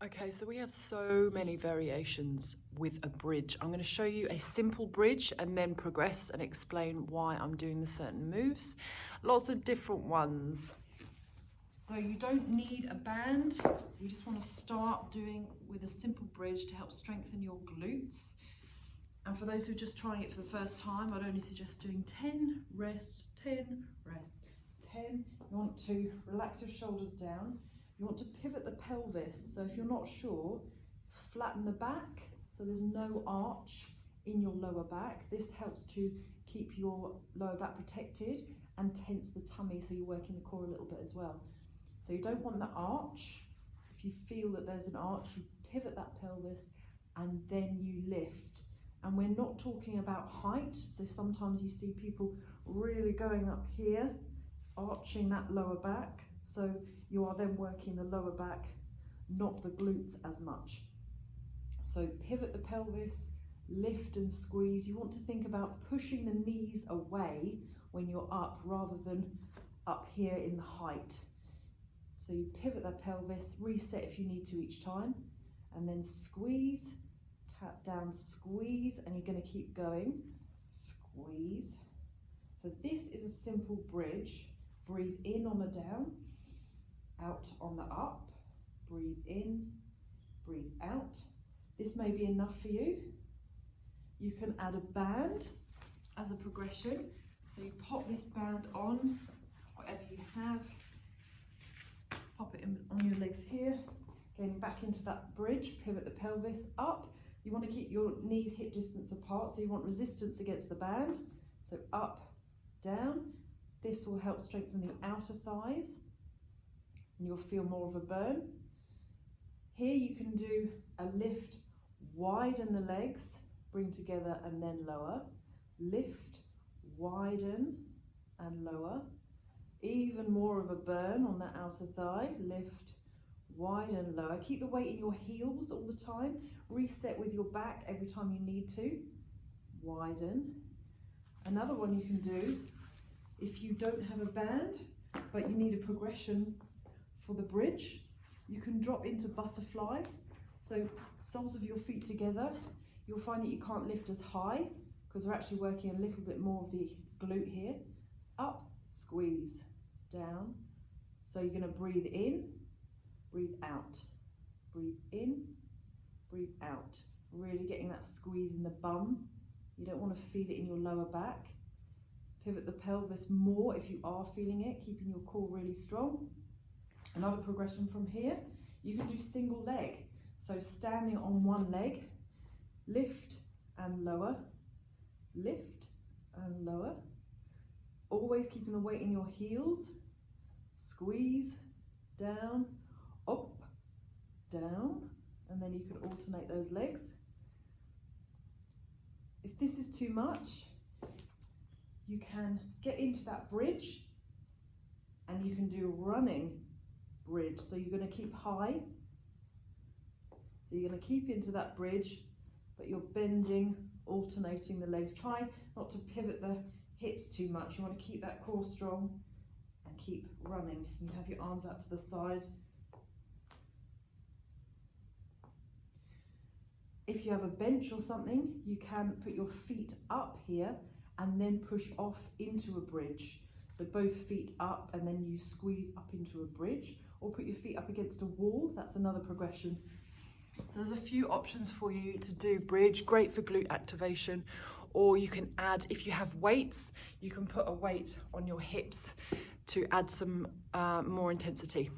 Okay, so we have so many variations with a bridge. I'm going to show you a simple bridge and then progress and explain why I'm doing the certain moves. Lots of different ones. So you don't need a band. You just want to start doing with a simple bridge to help strengthen your glutes. And for those who are just trying it for the first time, I'd only suggest doing 10, rest, 10, rest, 10. You want to relax your shoulders down. You want to pivot the pelvis, so if you're not sure, flatten the back so there's no arch in your lower back. This helps to keep your lower back protected and tense the tummy so you're working the core a little bit as well. So you don't want the arch. If you feel that there's an arch, you pivot that pelvis and then you lift. And we're not talking about height, so sometimes you see people really going up here, arching that lower back. So you are then working the lower back, not the glutes as much. So pivot the pelvis, lift and squeeze. You want to think about pushing the knees away when you're up rather than up here in the height. So you pivot that pelvis, reset if you need to each time, and then squeeze, tap down, squeeze, and you're going to keep going. Squeeze. So this is a simple bridge. Breathe in on the down. Out on the up, breathe in, breathe out. This may be enough for you. You can add a band as a progression. So you pop this band on, whatever you have, pop it in on your legs here, getting back into that bridge, pivot the pelvis up. You want to keep your knees hip distance apart, so you want resistance against the band. So up, down. This will help strengthen the outer thighs. And you'll feel more of a burn. Here you can do a lift, widen the legs, bring together and then lower. Lift, widen and lower. Even more of a burn on that outer thigh. Lift, widen, lower. Keep the weight in your heels all the time. Reset with your back every time you need to. Widen. Another one you can do, if you don't have a band, but you need a progression for the bridge, you can drop into butterfly. So soles of your feet together. You'll find that you can't lift as high because we're actually working a little bit more of the glute here. Up, squeeze, down. So you're going to breathe in, breathe out, breathe in, breathe out. Really getting that squeeze in the bum. You don't want to feel it in your lower back. Pivot the pelvis more if you are feeling it, keeping your core really strong. Another progression from here, you can do single leg. So standing on one leg, lift and lower, lift and lower. Always keeping the weight in your heels. Squeeze, down, up, down, and then you can alternate those legs. If this is too much, you can get into that bridge and you can do running bridge. So you're going to keep high. So you're going to keep into that bridge, but you're bending, alternating the legs. Try not to pivot the hips too much. You want to keep that core strong and keep running. You have your arms out to the side. If you have a bench or something, you can put your feet up here and then push off into a bridge. So both feet up and then you squeeze up into a bridge, or put your feet up against a wall. That's another progression. So there's a few options for you to do bridge, great for glute activation, or you can add, if you have weights, you can put a weight on your hips to add some more intensity.